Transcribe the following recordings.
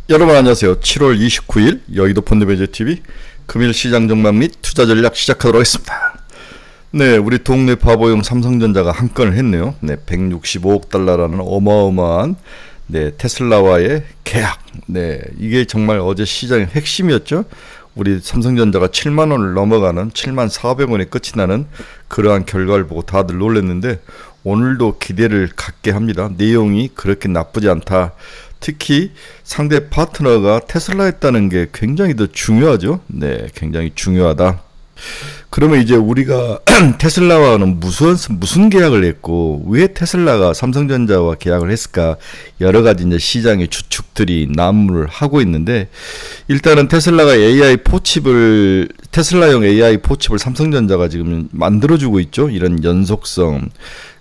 여러분 안녕하세요. 7월 29일 여의도 펀드매니저TV 금일 시장 전망 및 투자 전략 시작하도록 하겠습니다. 네, 우리 동네 바보용 삼성전자가 한 건을 했네요. 네, 165억 달러라는 어마어마한 테슬라와의 계약. 네, 이게 정말 어제 시장의 핵심이었죠. 우리 삼성전자가 7만원을 넘어가는 7만 400원에 끝이 나는 그러한 결과를 보고 다들 놀랐는데 오늘도 기대를 갖게 합니다. 내용이 그렇게 나쁘지 않다. 특히 상대 파트너가 테슬라였다는 게 굉장히 더 중요하죠. 네, 굉장히 중요하다. 그러면 이제 우리가 테슬라와는 무슨 계약을 했고 왜 테슬라가 삼성전자와 계약을 했을까, 여러 가지 이제 시장의 추측들이 난무를 하고 있는데, 일단은 테슬라가 테슬라용 AI 포칩을 삼성전자가 지금 만들어주고 있죠. 이런 연속성.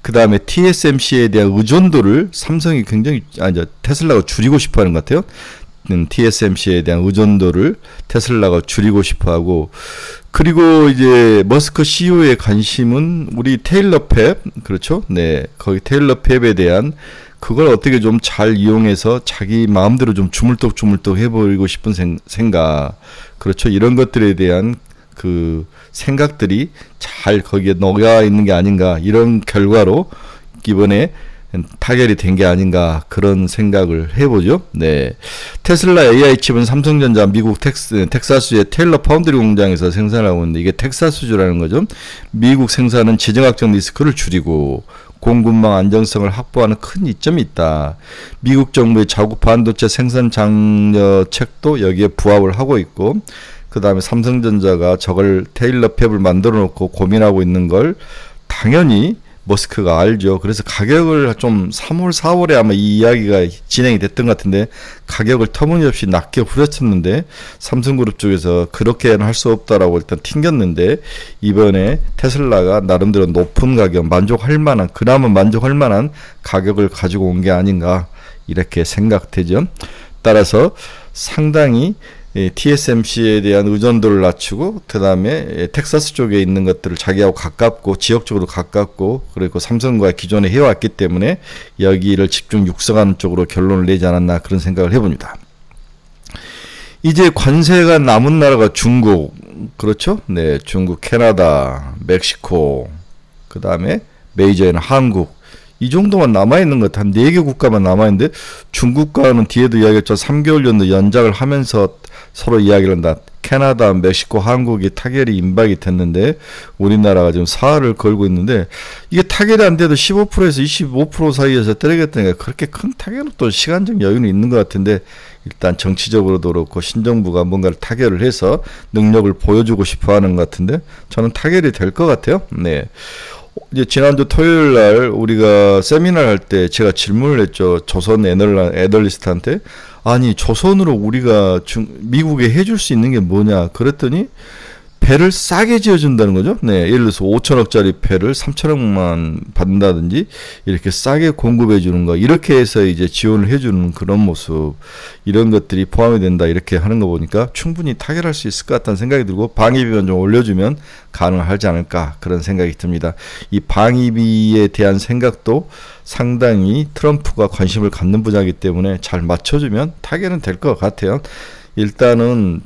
그 다음에 TSMC에 대한 의존도를 삼성이 테슬라가 줄이고 싶어 하는 것 같아요. TSMC에 대한 의존도를 테슬라가 줄이고 싶어 하고, 그리고 이제 머스크 CEO의 관심은 우리 테일러 팹, 그렇죠? 네, 거기 테일러 팹에 대한 그걸 어떻게 좀 잘 이용해서 자기 마음대로 좀 주물떡주물떡 해버리고 싶은 생각, 그렇죠? 이런 것들에 대한 그 생각들이 잘 거기에 녹아 있는 게 아닌가, 이런 결과로 이번에 타결이 된 게 아닌가, 그런 생각을 해보죠. 네, 테슬라 AI 칩은 삼성전자 미국 텍사스의 테일러 파운드리 공장에서 생산하고 있는데, 이게 텍사스주라는 거죠. 미국 생산은 지정학적 리스크를 줄이고 공급망 안정성을 확보하는 큰 이점이 있다. 미국 정부의 자국 반도체 생산 장려책도 여기에 부합을 하고 있고, 그 다음에 삼성전자가 저걸 테일러 팹을 만들어 놓고 고민하고 있는 걸 당연히 머스크가 알죠. 그래서 가격을 좀 3월, 4월에 아마 이 이야기가 진행이 됐던 것 같은데, 가격을 터무니없이 낮게 후려쳤는데 삼성그룹 쪽에서 그렇게는 할 수 없다라고 일단 튕겼는데, 이번에 테슬라가 나름대로 높은 가격, 그나마 만족할 만한 가격을 가지고 온 게 아닌가, 이렇게 생각되죠. 따라서 상당히 TSMC에 대한 의존도를 낮추고, 그 다음에 텍사스 쪽에 있는 것들을 자기하고 가깝고 지역적으로 가깝고, 그리고 삼성과 기존에 해왔기 때문에 여기를 집중 육성하는 쪽으로 결론을 내지 않았나, 그런 생각을 해봅니다. 이제 관세가 남은 나라가 중국, 그렇죠? 네, 중국, 캐나다, 멕시코, 그 다음에 메이저에는 한국, 이 정도만 남아있는 것, 한 4개 국가만 남아있는데, 중국과는 뒤에도 이야기했죠. 3개월 정도 연장을 하면서 서로 이야기를 한다. 캐나다, 멕시코, 한국이 타결이 임박이 됐는데 우리나라가 지금 사활을 걸고 있는데, 이게 타결이 안 돼도 15%에서 25% 사이에서 때리겠다니까 그렇게 큰 타결은 또 시간적 여유는 있는 것 같은데, 일단 정치적으로도 그렇고 신정부가 뭔가를 타결을 해서 능력을 보여주고 싶어 하는 것 같은데, 저는 타결이 될 것 같아요. 네. 이제 지난주 토요일 날 우리가 세미나를 할 때 제가 질문을 했죠. 조선 애널리스트한테. 아니, 조선으로 우리가 미국에 해줄 수 있는 게 뭐냐 그랬더니 배를 싸게 지어준다는 거죠. 네, 예를 들어서 5천억짜리 배를 3천억만 받는다든지 이렇게 싸게 공급해 주는 거, 이렇게 해서 이제 지원을 해주는 그런 모습, 이런 것들이 포함이 된다, 이렇게 하는 거 보니까 충분히 타결할 수 있을 것 같다는 생각이 들고, 방위비만 좀 올려주면 가능하지 않을까, 그런 생각이 듭니다. 이 방위비에 대한 생각도 상당히 트럼프가 관심을 갖는 분야이기 때문에 잘 맞춰주면 타결은 될 것 같아요. 일단은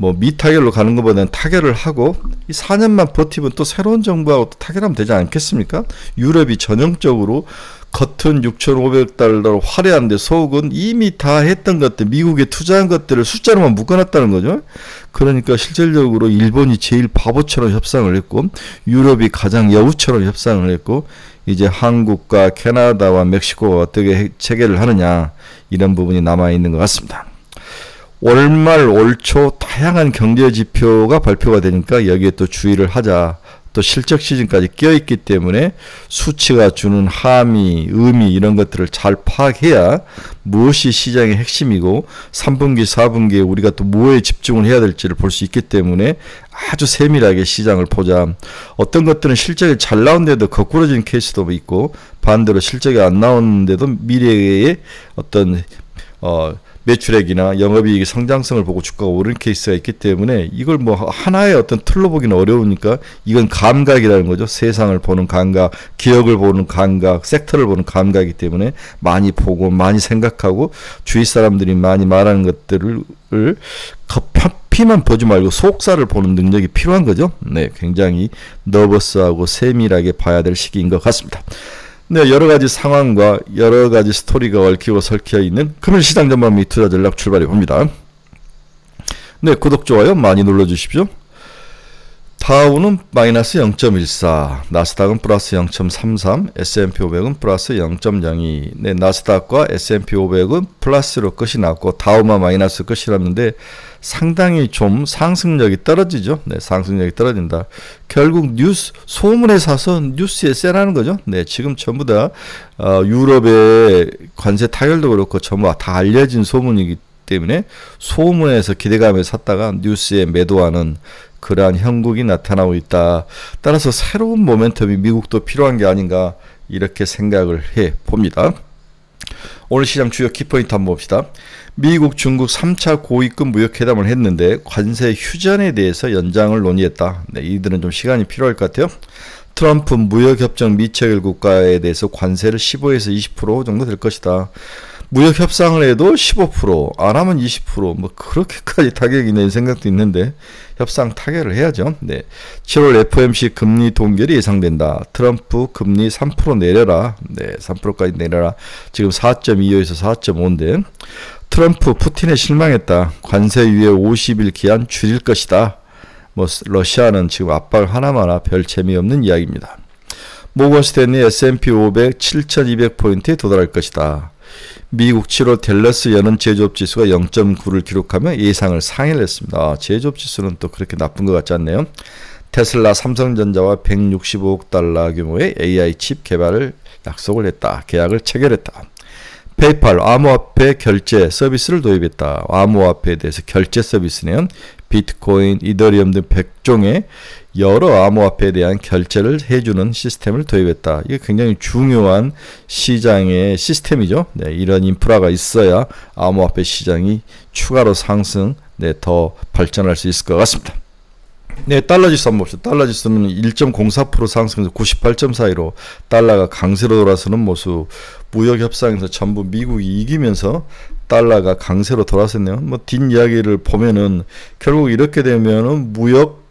뭐 미타결로 가는 것보다는 타결을 하고 이 4년만 버티면 또 새로운 정부하고 또 타결하면 되지 않겠습니까? 유럽이 전형적으로 겉은 6,500달러로 화려한데 속은 이미 다 했던 것들, 미국에 투자한 것들을 숫자로만 묶어놨다는 거죠. 그러니까 실질적으로 일본이 제일 바보처럼 협상을 했고, 유럽이 가장 여우처럼 협상을 했고, 이제 한국과 캐나다와 멕시코가 어떻게 체결을 하느냐, 이런 부분이 남아있는 것 같습니다. 월말 올초 다양한 경제 지표가 발표가 되니까 여기에 또 주의를 하자. 또 실적 시즌까지 껴있기 때문에 수치가 주는 함의, 의미, 이런 것들을 잘 파악해야 무엇이 시장의 핵심이고 3분기, 4분기에 우리가 또 뭐에 집중을 해야 될지를 볼 수 있기 때문에 아주 세밀하게 시장을 보자. 어떤 것들은 실적이 잘 나오는데도 거꾸러진 케이스도 있고, 반대로 실적이 안 나오는데도 미래의 어떤 매출액이나 영업이익의 성장성을 보고 주가가 오른 케이스가 있기 때문에 이걸 뭐 하나의 어떤 틀로 보기는 어려우니까 이건 감각이라는 거죠. 세상을 보는 감각, 기업을 보는 감각, 섹터를 보는 감각이기 때문에 많이 보고 많이 생각하고 주위 사람들이 많이 말하는 것들을 겉피만 보지 말고 속살을 보는 능력이 필요한 거죠. 네, 굉장히 너버스하고 세밀하게 봐야 될 시기인 것 같습니다. 네, 여러 가지 상황과 여러 가지 스토리가 얽히고 설켜 있는 금일 시장 전망 및 투자 전략 출발해 봅니다. 네, 구독, 좋아요 많이 눌러주십시오. 다우는 마이너스 0.14, 나스닥은 플러스 0.33, S&P 500은 플러스 0.02. 네, 나스닥과 S&P 500은 플러스로 끝이 났고 다우만 마이너스 끝이 났는데 상당히 좀 상승력이 떨어지죠. 네, 상승력이 떨어진다. 결국 뉴스, 소문에 사서 뉴스에 세라는 거죠. 네, 지금 전부 다 유럽의 관세 타결도 그렇고 전부 다 알려진 소문이기 때문에 소문에서 기대감에 샀다가 뉴스에 매도하는 그러한 형국이 나타나고 있다. 따라서 새로운 모멘텀이 미국도 필요한 게 아닌가 이렇게 생각을 해 봅니다. 오늘 시장 주요 키포인트 한번 봅시다. 미국, 중국 3차 고위급 무역회담을 했는데 관세 휴전에 대해서 연장을 논의했다. 네, 이들은 좀 시간이 필요할 것 같아요. 트럼프 무역협정 미체결 국가에 대해서 관세를 15에서 20% 정도 될 것이다. 무역 협상을 해도 15%, 안 하면 20%, 뭐 그렇게까지 타격이 낸 생각도 있는데 협상 타결을 해야죠. 네. 7월 FOMC 금리 동결이 예상된다. 트럼프 금리 3% 내려라. 네, 3%까지 내려라. 지금 4.25에서 4.5인데 트럼프 푸틴에 실망했다. 관세 유예 50일 기한 줄일 것이다. 뭐 러시아는 지금 압박 하나마나 별 재미없는 이야기입니다. 모건 스탠리 S&P 500 7,200포인트에 도달할 것이다. 미국 7월 댈러스 연은 제조업 지수가 0.9를 기록하며 예상을 상회를 했습니다. 제조업 지수는 또 그렇게 나쁜 것 같지 않네요. 테슬라, 삼성전자와 165억 달러 규모의 AI 칩 개발을 약속을 했다. 계약을 체결했다. 페이팔, 암호화폐 결제 서비스를 도입했다. 암호화폐에 대해서 결제 서비스는 비트코인, 이더리움 등 100종의 여러 암호화폐에 대한 결제를 해주는 시스템을 도입했다. 이게 굉장히 중요한 시장의 시스템이죠. 네, 이런 인프라가 있어야 암호화폐 시장이 추가로 상승, 네, 더 발전할 수 있을 것 같습니다. 네, 달러 지수 한번 봅시다. 달러 지수는 1.04% 상승해서 98.42로 달러가 강세로 돌아서는 모습. 무역 협상에서 전부 미국이 이기면서 달러가 강세로 돌아섰네요. 뭐 뒷이야기를 보면은 결국 이렇게 되면은 무역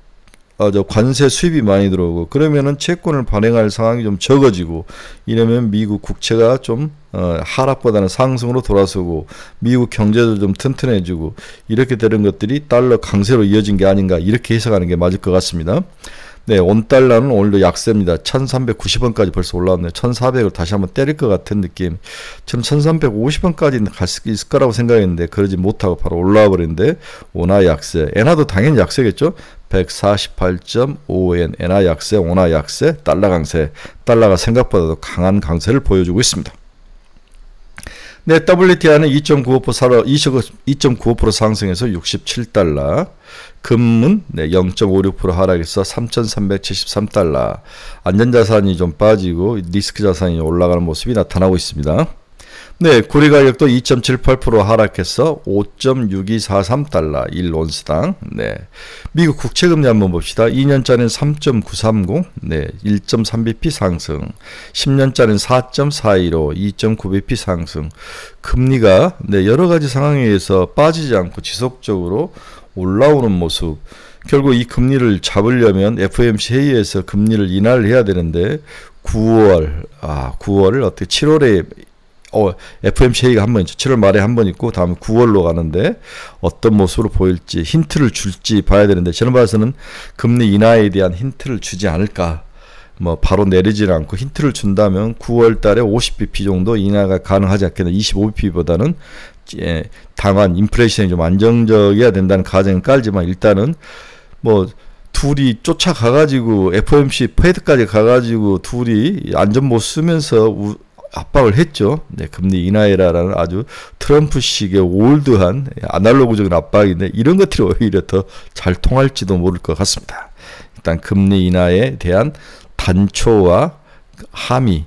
관세 수입이 많이 들어오고 그러면은 채권을 발행할 상황이 좀 적어지고 이러면 미국 국채가 좀 하락보다는 상승으로 돌아서고 미국 경제도 좀 튼튼해지고 이렇게 되는 것들이 달러 강세로 이어진 게 아닌가 이렇게 해석하는 게 맞을 것 같습니다. 네, 원달러는 오늘도 약세입니다. 1390원까지 벌써 올라왔네요. 1400을 다시 한번 때릴 것 같은 느낌. 저는 1350원까지는 갈 수 있을 거라고 생각했는데 그러지 못하고 바로 올라와 버렸는데 원화 약세. 엔화도 당연히 약세겠죠. 148.5엔 엔화 약세, 원화 약세, 달러 강세. 달러가 생각보다도 강한 강세를 보여주고 있습니다. 네, WTI는 2.95% 상승해서 67달러. 금은 네, 0.56% 하락해서 3,373달러. 안전자산이 좀 빠지고 리스크 자산이 올라가는 모습이 나타나고 있습니다. 네, 구리 가격도 2.78% 하락해서 5.6243달러 1온스당. 네. 미국 국채 금리 한번 봅시다. 2년짜리는 3.930, 네, 1.3bp 상승. 10년짜리는 4.415, 2.9bp 상승. 금리가 네, 여러 가지 상황에 의해서 빠지지 않고 지속적으로 올라오는 모습. 결국 이 금리를 잡으려면 FOMC 회의에서 금리를 인하를 해야 되는데 9월을 어떻게 7월에 FOMC 회의가 한 번 있죠. 7월 말에 한 번 있고 다음에 9월로 가는데 어떤 모습으로 보일지 힌트를 줄지 봐야 되는데 저는 봐서는 금리 인하에 대한 힌트를 주지 않을까. 뭐 바로 내리지는 않고 힌트를 준다면 9월 달에 50bp 정도 인하가 가능하지 않겠나. 25bp보다는 당한 인플레이션이 좀 안정적이어야 된다는 가정은 깔지만 일단은 뭐 둘이 쫓아가가지고 FOMC 페드까지 가가지고 둘이 안전모 쓰면서 압박을 했죠. 네, 금리 인하해라라는 아주 트럼프식의 올드한 아날로그적인 압박인데 이런 것들이 오히려 더 잘 통할지도 모를 것 같습니다. 일단 금리 인하에 대한 단초와 함의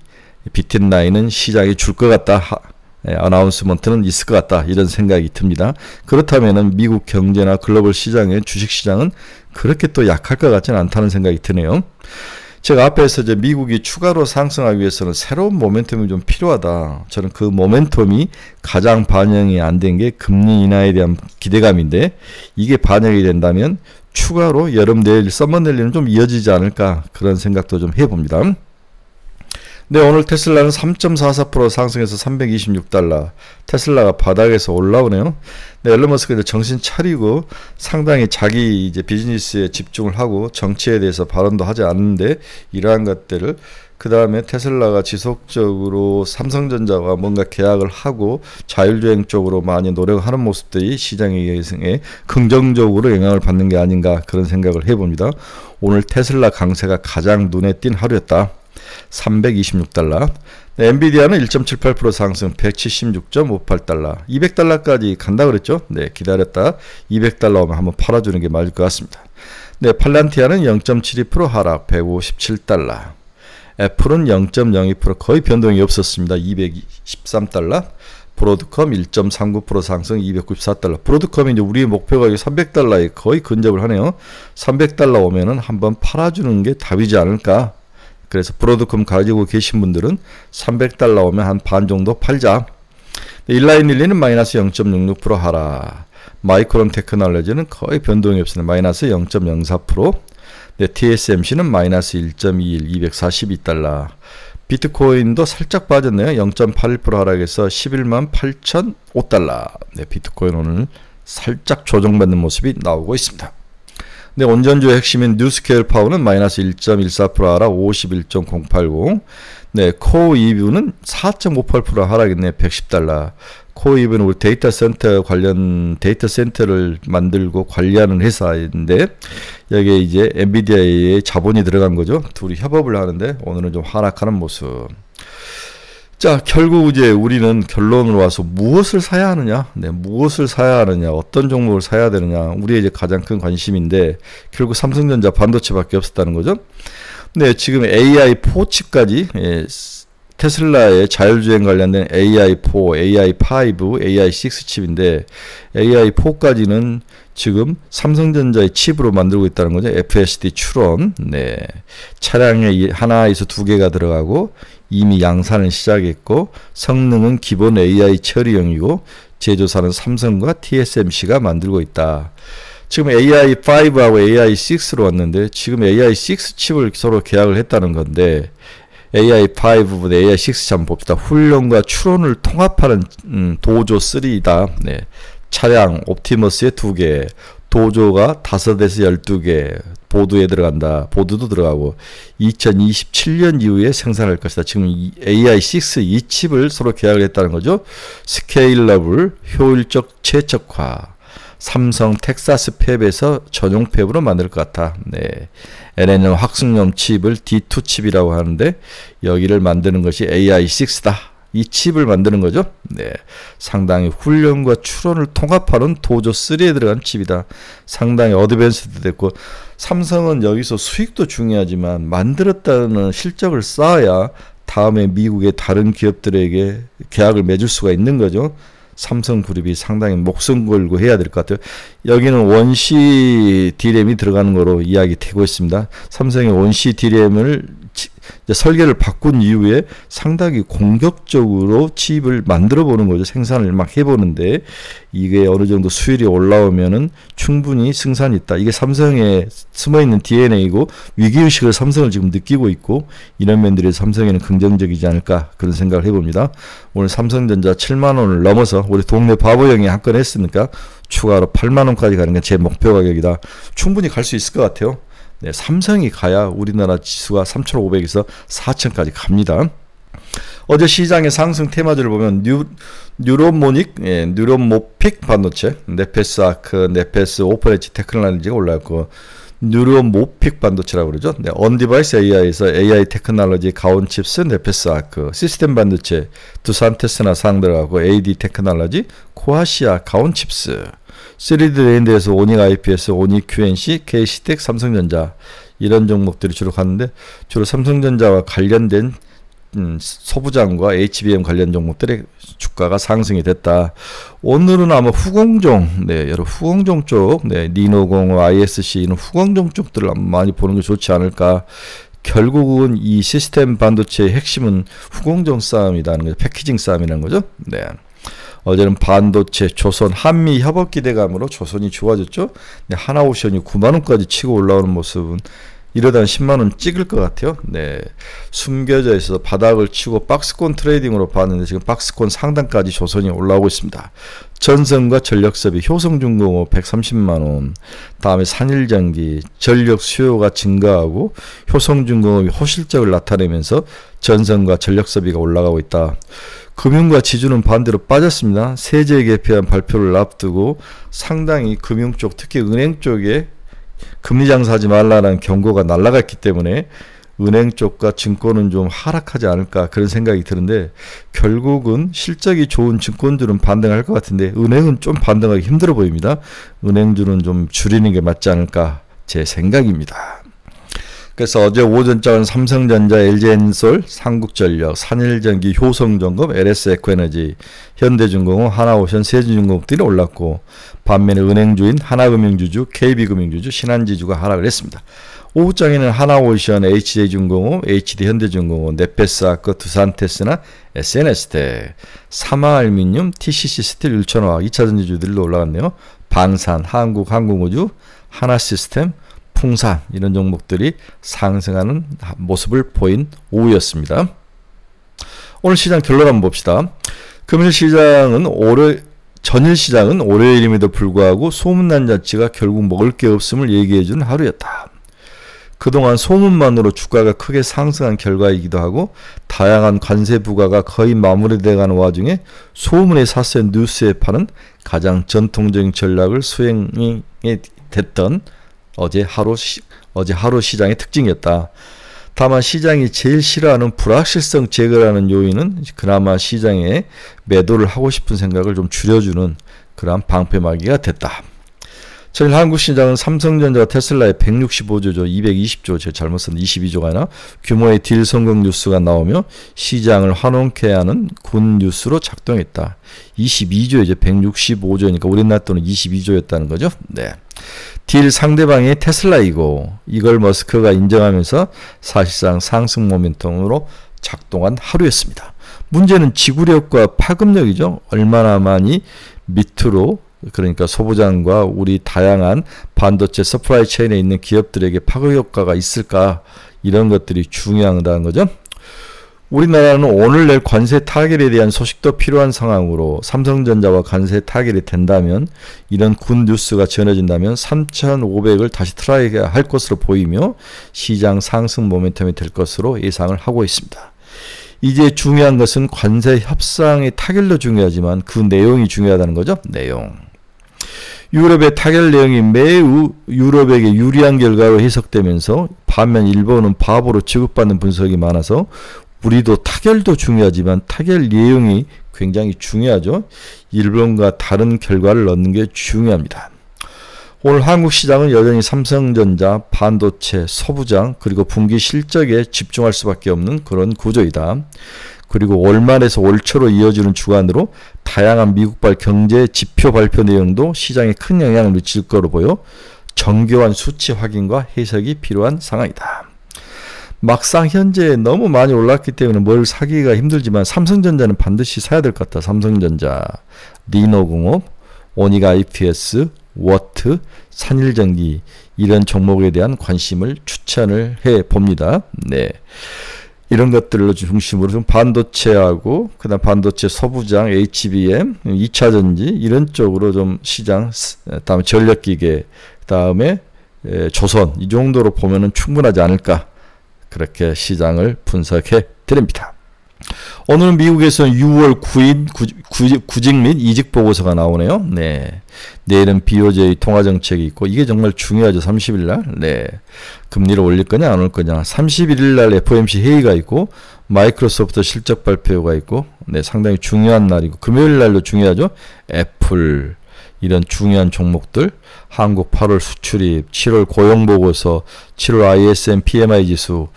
비트라인은 시장이 줄 것 같다. 어나운스먼트는 있을 것 같다 이런 생각이 듭니다. 그렇다면은 미국 경제나 글로벌 시장의 주식 시장은 그렇게 또 약할 것 같지는 않다는 생각이 드네요. 제가 앞에서 이제 미국이 추가로 상승하기 위해서는 새로운 모멘텀이 좀 필요하다. 저는 그 모멘텀이 가장 반영이 안 된 게 금리 인하에 대한 기대감인데 이게 반영이 된다면 추가로 여름 내일 서머 랠리는 좀 이어지지 않을까 그런 생각도 좀 해봅니다. 네, 오늘 테슬라는 3.44% 상승해서 326달러. 테슬라가 바닥에서 올라오네요. 네, 앨런 머스크 이제 정신 차리고 상당히 자기 이제 비즈니스에 집중을 하고 정치에 대해서 발언도 하지 않는데 이러한 것들을 그 다음에 테슬라가 지속적으로 삼성전자와 뭔가 계약을 하고 자율주행 쪽으로 많이 노력하는 모습들이 시장에 긍정적으로 영향을 받는 게 아닌가 그런 생각을 해봅니다. 오늘 테슬라 강세가 가장 눈에 띈 하루였다. 326달러. 네, 엔비디아는 1.78% 상승 176.58달러. 200달러까지 간다 그랬죠? 네, 기다렸다. 200달러 오면 한번 팔아주는 게 맞을 것 같습니다. 네, 팔란티아는 0.72% 하락 157달러. 애플은 0.02% 거의 변동이 없었습니다. 223달러. 브로드컴 1.39% 상승 294달러. 브로드컴이 이제 우리의 목표 가격 300달러에 거의 근접을 하네요. 300달러 오면은 한번 팔아주는 게 답이지 않을까. 그래서 브로드컴 가지고 계신 분들은 300달러 오면 한 반 정도 팔자. 일라인릴리는 마이너스 0.66% 하락. 마이크론 테크놀로지는 거의 변동이 없습니다. 마이너스 0.04%. 네, TSMC는 마이너스 1.21, 242달러. 비트코인도 살짝 빠졌네요. 0.81% 하락해서 11만 8,005달러. 네, 비트코인 오늘 살짝 조정받는 모습이 나오고 있습니다. 네, 온전주의 핵심인 뉴스케일 파워는 마이너스 1.14% 하락 51.080. 네, 코어 EV는 4.58% 하락했네. 110달러. 코어 EV는 우리 데이터 센터 관련 데이터 센터를 만들고 관리하는 회사인데 여기에 이제 엔비디아의 자본이 들어간 거죠. 둘이 협업을 하는데 오늘은 좀 하락하는 모습. 자, 결국 이제 우리는 결론으로 와서 무엇을 사야 하느냐? 네, 무엇을 사야 하느냐? 어떤 종목을 사야 되느냐? 우리의 이제 가장 큰 관심인데 결국 삼성전자 반도체밖에 없었다는 거죠. 네, 지금 AI4칩까지 테슬라의 자율주행 관련된 AI4, AI5, AI6 칩인데 AI4까지는 지금 삼성전자의 칩으로 만들고 있다는 거죠. FSD 추론. 네, 차량에 하나에서 두 개가 들어가고 이미 양산을 시작했고 성능은 기본 AI 처리용이고 제조사는 삼성과 TSMC가 만들고 있다. 지금 AI5하고 AI6로 왔는데 지금 AI6 칩을 서로 계약을 했다는 건데 AI5보다 AI6 한번 봅시다. 훈련과 추론을 통합하는 도조 3다. 네. 차량 옵티머스에 2개, 도조가 5에서 12개, 보드에 들어간다. 보드도 들어가고 2027년 이후에 생산할 것이다. 지금 AI6 이 칩을 서로 계약을 했다는 거죠. 스케일러블, 효율적 최적화. 삼성 텍사스 팹에서 전용 팹으로 만들 것 같아. 네. LN은 확승용 칩을 D2 칩이라고 하는데 여기를 만드는 것이 AI6다. 이 칩을 만드는 거죠. 네. 상당히 훈련과 추론을 통합하는 도조 3에 들어간 칩이다. 상당히 어드밴스드 됐고 삼성은 여기서 수익도 중요하지만 만들었다는 실적을 쌓아야 다음에 미국의 다른 기업들에게 계약을 맺을 수가 있는 거죠. 삼성그룹이 상당히 목숨 걸고 해야 될 것 같아요. 여기는 원시 D램이 들어가는 거로 이야기되고 있습니다. 삼성의 원시 D램을 설계를 바꾼 이후에 상당히 공격적으로 칩을 만들어 보는 거죠. 생산을 막 해보는데 이게 어느 정도 수율이 올라오면은 충분히 승산이 있다. 이게 삼성에 숨어있는 DNA이고 위기의식을 삼성을 지금 느끼고 있고 이런 면들이 삼성에는 긍정적이지 않을까 그런 생각을 해봅니다. 오늘 삼성전자 7만원을 넘어서 우리 동네 바보 형이 한 건 했으니까 추가로 8만원까지 가는 게 제 목표 가격이다. 충분히 갈 수 있을 것 같아요. 네, 삼성이 가야 우리나라 지수가 3,500에서 4,000까지 갑니다. 어제 시장의 상승 테마주를 보면 뉴런모픽 반도체, 네페스 아크, 네페스 오퍼레치 테크놀로지가 올라왔고 뉴런모픽 반도체라고 그러죠. 네, 언디바이스 AI에서 AI 테크놀로지 가온 칩스, 네페스 아크, 시스템 반도체, 두산 테스나 상 들어가고 AD 테크놀로지, 코아시아 가온 칩스. 3D 레인드에서 오닉 IPS, 오닉 QNC, KC텍, 삼성전자 이런 종목들이 주로 갔는데 주로 삼성전자와 관련된 소부장과 HBM 관련 종목들의 주가가 상승이 됐다. 오늘은 아마 후공종, 여러 후공종 쪽, 니노공, ISC 이런 후공종 쪽들을 많이 보는 게 좋지 않을까. 결국은 이 시스템 반도체의 핵심은 후공정 싸움이라는 거죠. 패키징 싸움이라는 거죠. 어제는 반도체, 조선, 한미 협업 기대감으로 조선이 좋아졌죠. 하나오션이 9만원까지 치고 올라오는 모습은 이러다 10만원 찍을 것 같아요. 숨겨져 있어서 바닥을 치고 박스권 트레이딩으로 봤는데 지금 박스권 상단까지 조선이 올라오고 있습니다. 전선과 전력섭이 효성중공업 130만원, 다음에 산일전기, 전력 수요가 증가하고 효성중공업이 호실적을 나타내면서 전선과 전력섭이가 올라가고 있다. 금융과 지주는 반대로 빠졌습니다. 세제 개편안 발표를 앞두고 상당히 금융 쪽, 특히 은행 쪽에 금리 장사하지 말라는 경고가 날아갔기 때문에 은행 쪽과 증권은 좀 하락하지 않을까 그런 생각이 드는데, 결국은 실적이 좋은 증권주는 반등할 것 같은데 은행은 좀 반등하기 힘들어 보입니다. 은행주는 좀 줄이는 게 맞지 않을까 제 생각입니다. 그래서 어제 오전장은 삼성전자, LG엔솔, 삼국전력, 산일전기, 효성전급, LS에코에너지, 현대중공업, 하나오션, 세진중공업들이 올랐고, 반면에 은행주인 하나금융주주, KB금융주주, 신한지주가 하락을 했습니다. 오후장에는 하나오션, HJ중공업, HD현대중공업, 네페스아크, 두산테스나 SNS대, 삼화알미늄, TCC스틸, 율천화학, 2차전지주들도 올라갔네요. 방산, 한국항공우주, 하나시스템, 풍산 이런 종목들이 상승하는 모습을 보인 오후였습니다. 오늘 시장 결론 한번 봅시다. 금일 시장은 전일 시장은 월요일임에도 불구하고 소문난 자치가 결국 먹을 게 없음을 얘기해주는 하루였다. 그동안 소문만으로 주가가 크게 상승한 결과이기도 하고, 다양한 관세 부과가 거의 마무리돼가는 와중에 소문에 사서 뉴스에 파는 가장 전통적인 전략을 수행이 됐던 어제 하루 시장의 특징이었다. 다만 시장이 제일 싫어하는 불확실성 제거라는 요인은 그나마 시장에 매도를 하고 싶은 생각을 좀 줄여주는 그러한 방패막이가 됐다. 전일 한국 시장은 삼성전자와 테슬라의 165조죠, 220조, 제가 잘못 썼는데 22조가 아니라 규모의 딜 성공 뉴스가 나오며 시장을 환원케 하는 군 뉴스로 작동했다. 22조이죠. 165조니까 우리나라 돈은 22조였다는 거죠. 딜 상대방이 테슬라이고 이걸 머스크가 인정하면서 사실상 상승 모멘텀으로 작동한 하루였습니다. 문제는 지구력과 파급력이죠. 얼마나 많이 밑으로, 그러니까 소부장과 우리 다양한 반도체 서플라이 체인에 있는 기업들에게 파급 효과가 있을까, 이런 것들이 중요하다는 거죠. 우리나라는 오늘 낼 관세 타결에 대한 소식도 필요한 상황으로 삼성전자와 관세 타결이 된다면, 이런 군 뉴스가 전해진다면 3,500을 다시 트라이 할 것으로 보이며 시장 상승 모멘텀이 될 것으로 예상을 하고 있습니다. 이제 중요한 것은 관세 협상의 타결도 중요하지만 그 내용이 중요하다는 거죠. 내용. 유럽의 타결 내용이 매우 유럽에게 유리한 결과로 해석되면서 반면 일본은 바보로 취급받는 분석이 많아서 우리도 타결도 중요하지만 타결 내용이 굉장히 중요하죠. 일본과 다른 결과를 얻는 게 중요합니다. 오늘 한국 시장은 여전히 삼성전자, 반도체, 소부장 그리고 분기 실적에 집중할 수밖에 없는 그런 구조이다. 그리고 월말에서 월초로 이어지는 주간으로 다양한 미국발 경제 지표 발표 내용도 시장에 큰 영향을 미칠 거로 보여 정교한 수치 확인과 해석이 필요한 상황이다. 막상 현재 너무 많이 올랐기 때문에 뭘 사기가 힘들지만 삼성전자는 반드시 사야 될 것 같다. 삼성전자, 니노공업, 오니가 IPS, 워트, 산일전기 이런 종목에 대한 관심을 추천을 해 봅니다. 이런 것들을 중심으로 좀 반도체하고 그다음 반도체 소부장, HBM, 2차전지 이런 쪽으로 좀 시장, 다음에 전력기계, 그다음에 조선 이 정도로 보면은 충분하지 않을까, 그렇게 시장을 분석해 드립니다. 오늘은 미국에서는 6월 9일 구직 및 이직 보고서가 나오네요. 내일은 BOJ 통화정책이 있고 이게 정말 중요하죠. 30일 날. 금리를 올릴 거냐 안 올 거냐. 31일 날 FOMC 회의가 있고 마이크로소프트 실적 발표가 있고 상당히 중요한 날이고 금요일 날도 중요하죠. 애플 이런 중요한 종목들, 한국 8월 수출입, 7월 고용보고서, 7월 ISM PMI 지수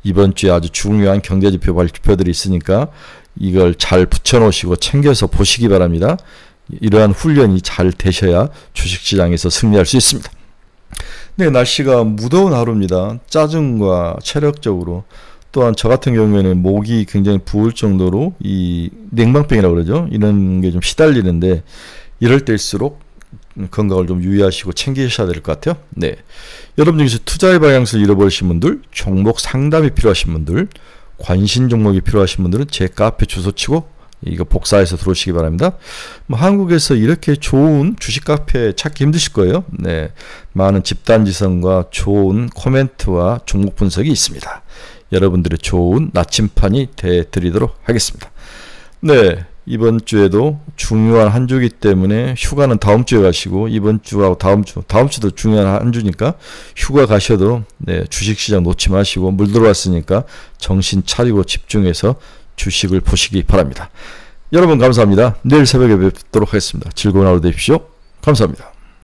이번 주에 아주 중요한 경제지표 발표들이 있으니까 이걸 잘 붙여놓으시고 챙겨서 보시기 바랍니다. 이러한 훈련이 잘 되셔야 주식시장에서 승리할 수 있습니다. 네, 날씨가 무더운 하루입니다. 짜증과 체력적으로, 또한 저 같은 경우에는 목이 굉장히 부을 정도로 이 냉방병이라고 그러죠. 이런 게 좀 시달리는데, 이럴 때일수록 건강을 좀 유의하시고 챙기셔야 될 것 같아요. 네, 여러분 중에서 투자의 방향을 잃어버리신 분들, 종목 상담이 필요하신 분들, 관심 종목이 필요하신 분들은 제 카페 주소 치고 이거 복사해서 들어오시기 바랍니다. 뭐 한국에서 이렇게 좋은 주식 카페 찾기 힘드실 거예요. 네, 많은 집단지성과 좋은 코멘트와 종목 분석이 있습니다. 여러분들의 좋은 나침판이 되드리도록 하겠습니다. 네, 이번 주에도 중요한 한 주이기 때문에 휴가는 다음 주에 가시고, 이번 주하고 다음 주도 중요한 한 주니까 휴가 가셔도 네, 주식시장 놓지 마시고, 물 들어왔으니까 정신 차리고 집중해서 주식을 보시기 바랍니다. 여러분 감사합니다. 내일 새벽에 뵙도록 하겠습니다. 즐거운 하루 되십시오. 감사합니다.